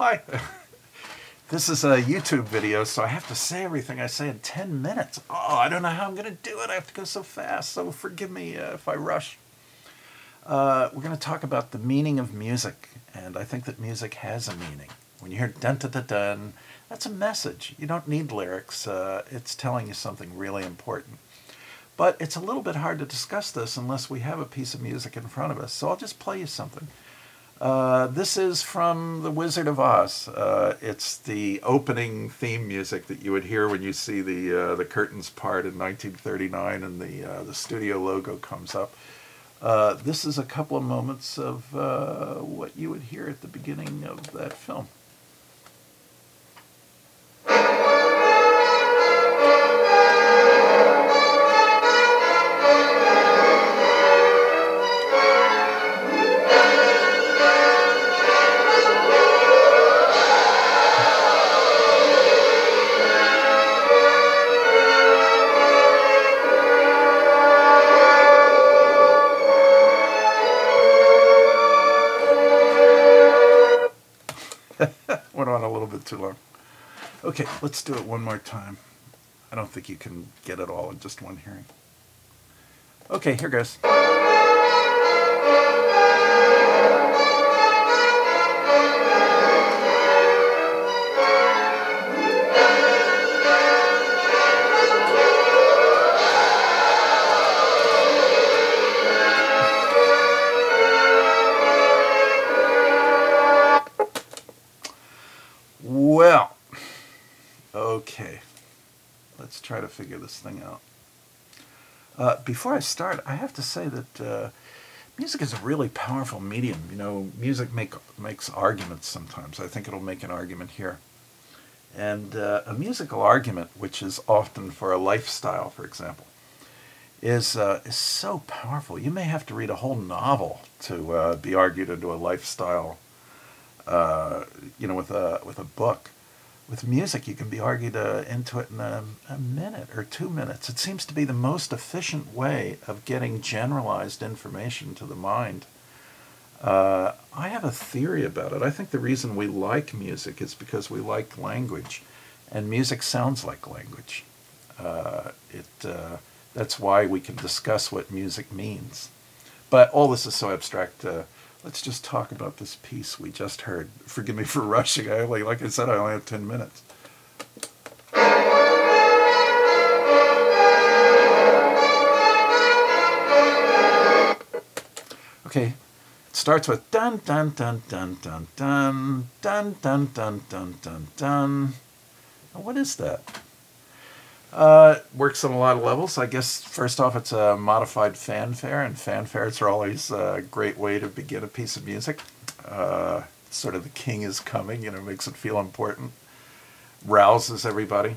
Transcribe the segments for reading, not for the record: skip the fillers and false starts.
Hi. This is a YouTube video, so I have to say everything I say in 10 minutes. Oh, I don't know how I'm going to do it. I have to go so fast, so forgive me if I rush. We're going to talk about the meaning of music, and I think that music has a meaning. When you hear dun-dun-dun-dun, that's a message. You don't need lyrics. It's telling you something really important. But it's a little bit hard to discuss this unless we have a piece of music in front of us, so I'll just play you something. This is from The Wizard of Oz. It's the opening theme music that you would hear when you see the curtains part in 1939 and the studio logo comes up. This is a couple of moments of what you would hear at the beginning of that film. Went on a little bit too long. Okay, let's do it one more time. I don't think you can get it all in just one hearing. Okay, here goes. Well, okay, let's try to figure this thing out. Before I start, I have to say that music is a really powerful medium. You know, music makes arguments sometimes. I think it'll make an argument here. And a musical argument, which is often for a lifestyle, for example, is so powerful. You may have to read a whole novel to be argued into a lifestyle. You know, with a book. With music, you can be argued into it in a minute or 2 minutes. It seems to be the most efficient way of getting generalized information to the mind. I have a theory about it. I think the reason we like music is because we like language, and music sounds like language. That's why we can discuss what music means. But all this is so abstract. Let's just talk about this piece we just heard. Forgive me for rushing. Like I said, I only have 10 minutes. Okay, it starts with dun dun dun dun dun dun dun dun dun dun dun dun. Now, what is that? Works on a lot of levels. I guess first off, it's a modified fanfare, and fanfares are always a great way to begin a piece of music. Sort of the king is coming, you know, makes it feel important, rouses everybody.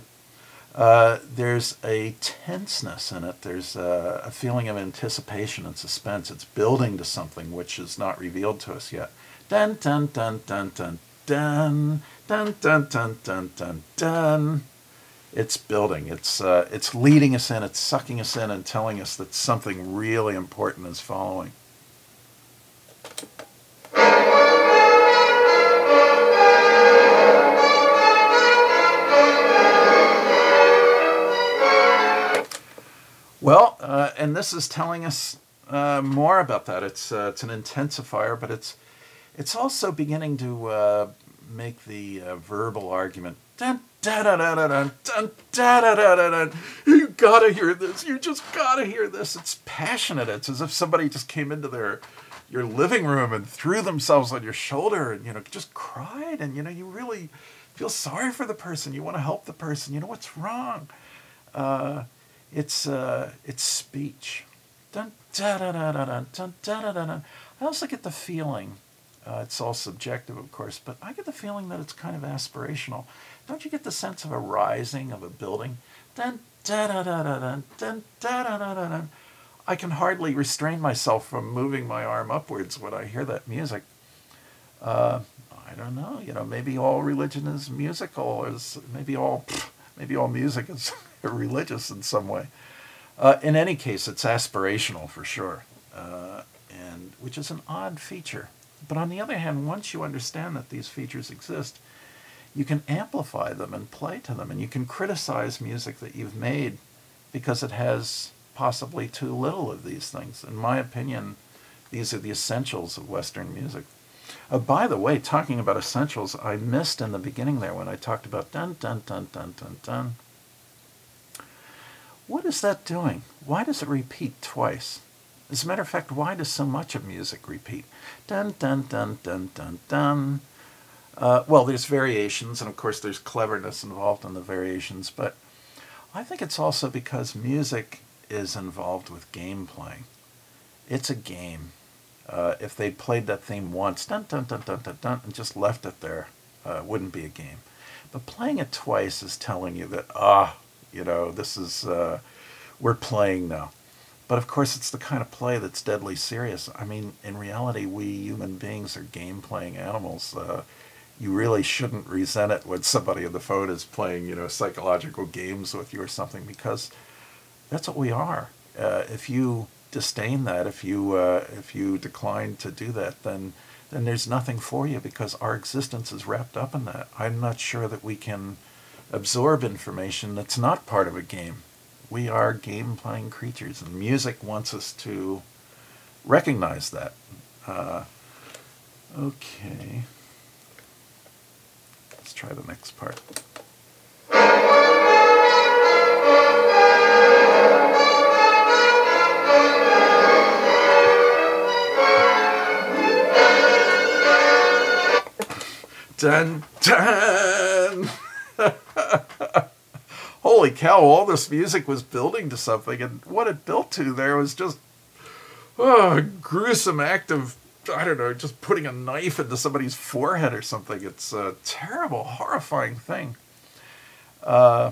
There's a tenseness in it. There's a feeling of anticipation and suspense. It's building to something which is not revealed to us yet. Dun dun dun dun dun dun dun dun dun dun dun dun. It's building. It's leading us in. It's sucking us in and telling us that something really important is following. Well, and this is telling us more about that. It's an intensifier, but it's also beginning to make the verbal argument. Dun, da, da, da, da, dun, dun, da, da, da, da, dun. You gotta hear this. You just gotta hear this. It's passionate. It's as if somebody just came into your living room and threw themselves on your shoulder and, you know, just cried. And, you know, you really feel sorry for the person. You want to help the person. You know what's wrong. It's speech. Dun, da, da, da, da, dun, dun, da, da, da, dun. I also get the feeling, it's all subjective, of course, but I get the feeling that it's kind of aspirational. Don't you get the sense of a rising, of a building? Dun, da, da, da, da, dun, dun, da, da, da, da, dun. I can hardly restrain myself from moving my arm upwards when I hear that music. I don't know, you know, maybe all religion is musical, or maybe all music is religious in some way. In any case, it's aspirational for sure, and which is an odd feature. But on the other hand, once you understand that these features exist, you can amplify them and play to them, and you can criticize music that you've made because it has possibly too little of these things. In my opinion, these are the essentials of Western music. By the way, talking about essentials, I missed in the beginning there when I talked about dun dun dun dun dun dun. What is that doing? Why does it repeat twice? As a matter of fact, why does so much of music repeat? Dun dun dun dun dun dun. Well, there's variations, and of course there's cleverness involved in the variations, but I think it's also because music is involved with game playing. It's a game. If they played that theme once, dun dun dun dun dun dun, and just left it there, it wouldn't be a game. But playing it twice is telling you that, this is, we're playing now. But of course, it's the kind of play that's deadly serious. I mean, in reality, we human beings are game-playing animals. You really shouldn't resent it when somebody on the phone is playing, psychological games with you or something, because that's what we are. If you disdain that, if you decline to do that, then there's nothing for you, because our existence is wrapped up in that. I'm not sure that we can absorb information that's not part of a game. We are game-playing creatures, and music wants us to recognize that. Okay. Let's try the next part. Dun, dun! Holy cow, all this music was building to something, and what it built to there was just a gruesome act of, I don't know, just putting a knife into somebody's forehead or something. It's a terrible, horrifying thing. Boy,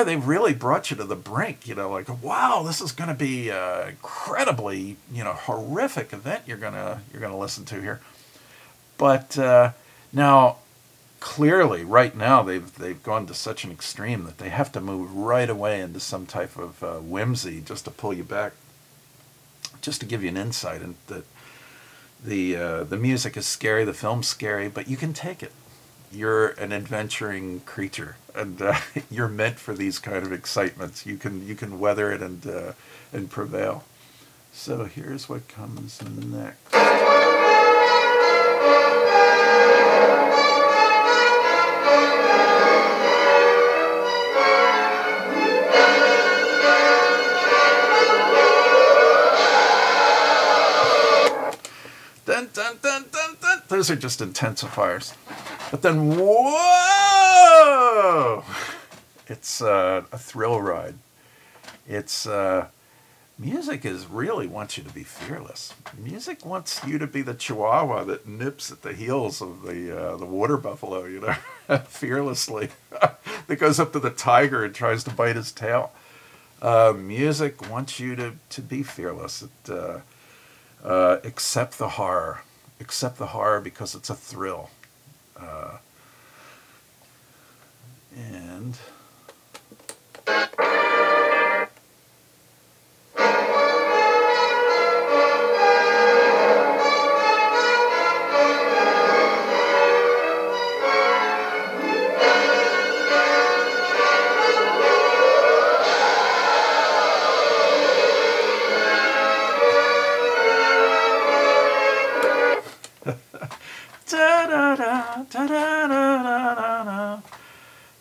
they really brought you to the brink, like, wow, this is going to be an incredibly, horrific event you're gonna listen to here. But now, clearly, right now, they've gone to such an extreme that they have to move right away into some type of whimsy just to pull you back, just to give you an insight into that the music is scary, the film's scary, but you can take it. You're an adventuring creature, and you're meant for these kind of excitements. You can weather it and prevail. So here's what comes next. Dun, dun, dun, dun, dun. Those are just intensifiers. But then, whoa! It's a thrill ride. It's music really wants you to be fearless. Music wants you to be the chihuahua that nips at the heels of the water buffalo, fearlessly. That goes up to the tiger and tries to bite his tail. Music wants you to be fearless. Accept the horror. Accept the horror because it's a thrill. And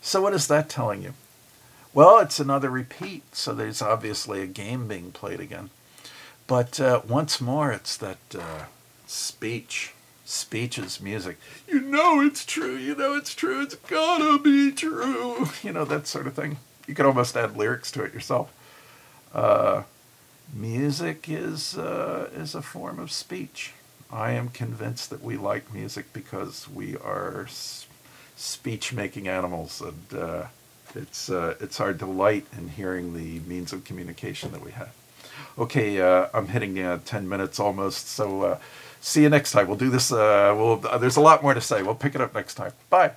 so what is that telling you? Well, it's another repeat, so there's obviously a game being played again. But once more, it's that speech. Speech is music. It's true, it's true, it's gotta be true. That sort of thing. You could almost add lyrics to it yourself. Music is a form of speech. I am convinced that we like music because we are speech-making animals, and it's our delight in hearing the means of communication that we have. Okay, I'm hitting 10 minutes almost, so see you next time. We'll do this. There's a lot more to say. We'll pick it up next time. Bye.